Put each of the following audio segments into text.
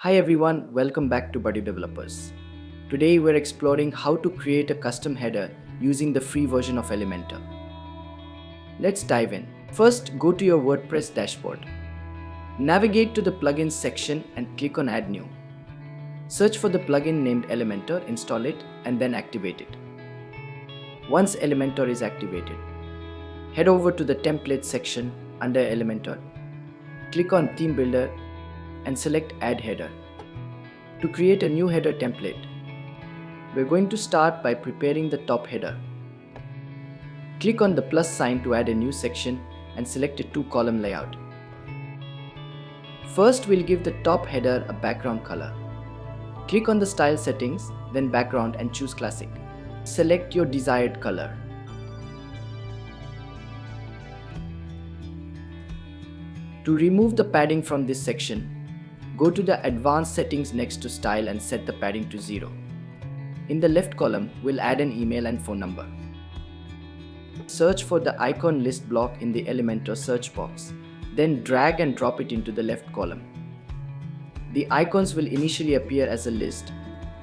Hi everyone, welcome back to BuddyDevelopers. Today we're exploring how to create a custom header using the free version of Elementor. Let's dive in. First, go to your WordPress dashboard. Navigate to the plugins section and click on Add New. Search for the plugin named Elementor, install it, and then activate it. Once Elementor is activated, head over to the Templates section under Elementor. Click on Theme Builder and select Add Header. To create a new header template, we're going to start by preparing the top header. Click on the plus sign to add a new section and select a 2-column layout. First, we'll give the top header a background color. Click on the style settings, then background and choose classic. Select your desired color. To remove the padding from this section, go to the advanced settings next to style and set the padding to 0. In the left column, we'll add an email and phone number. Search for the icon list block in the Elementor search box, then drag and drop it into the left column. The icons will initially appear as a list,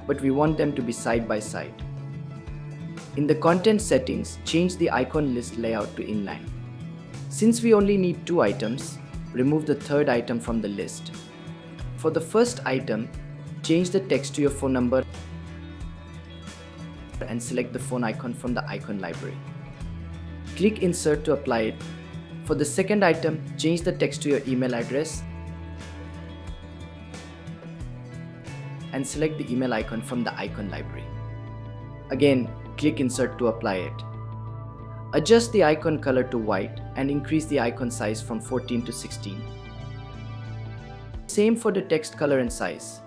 but we want them to be side by side. In the content settings, change the icon list layout to inline. Since we only need 2 items, remove the third item from the list. For the first item, change the text to your phone number and select the phone icon from the icon library. Click Insert to apply it. For the second item, change the text to your email address and select the email icon from the icon library. Again, click Insert to apply it. Adjust the icon color to white and increase the icon size from 14 to 16. Same for the text color and size.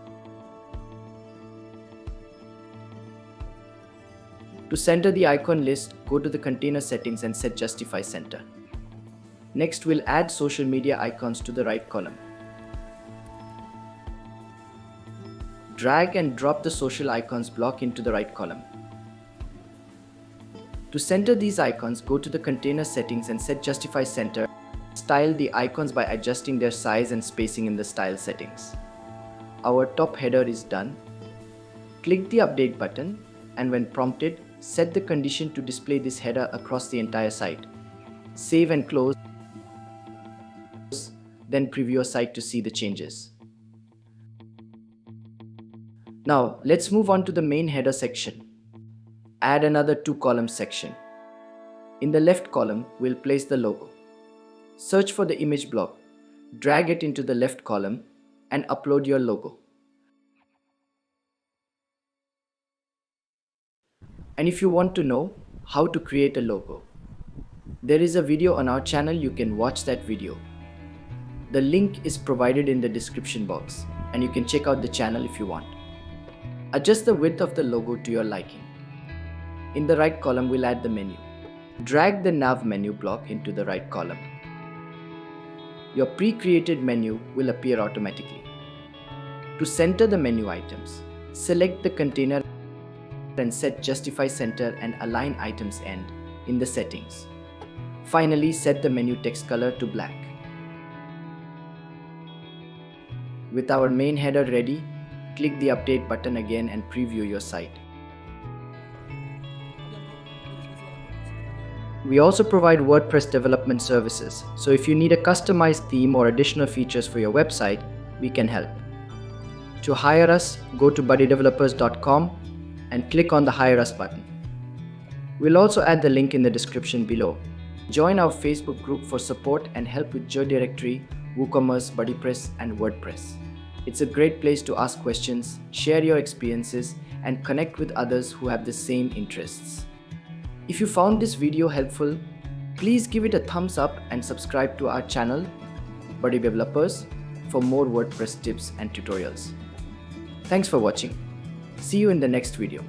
To center the icon list, go to the container settings and set Justify Center. Next, we'll add social media icons to the right column. Drag and drop the social icons block into the right column. To center these icons, go to the container settings and set Justify Center. Style the icons by adjusting their size and spacing in the style settings. Our top header is done. Click the Update button and when prompted, set the condition to display this header across the entire site. Save and close, then preview your site to see the changes. Now, let's move on to the main header section. Add another 2-column section. In the left column, we'll place the logo. Search for the image block, drag it into the left column, and upload your logo. And if you want to know how to create a logo, there is a video on our channel. You can watch that video. The link is provided in the description box, and you can check out the channel if you want. Adjust the width of the logo to your liking. In the right column, we'll add the menu. Drag the nav menu block into the right column. Your pre-created menu will appear automatically. To center the menu items, select the container and set Justify Center and Align Items End in the settings. Finally, set the menu text color to black. With our main header ready, click the Update button again and preview your site. We also provide WordPress development services, so if you need a customized theme or additional features for your website, we can help. To hire us, go to BuddyDevelopers.com and click on the Hire Us button. We'll also add the link in the description below. Join our Facebook group for support and help with GeoDirectory, WooCommerce, BuddyPress, and WordPress. It's a great place to ask questions, share your experiences, and connect with others who have the same interests. If you found this video helpful, please give it a thumbs up and subscribe to our channel, BuddyDevelopers, for more WordPress tips and tutorials. Thanks for watching. See you in the next video.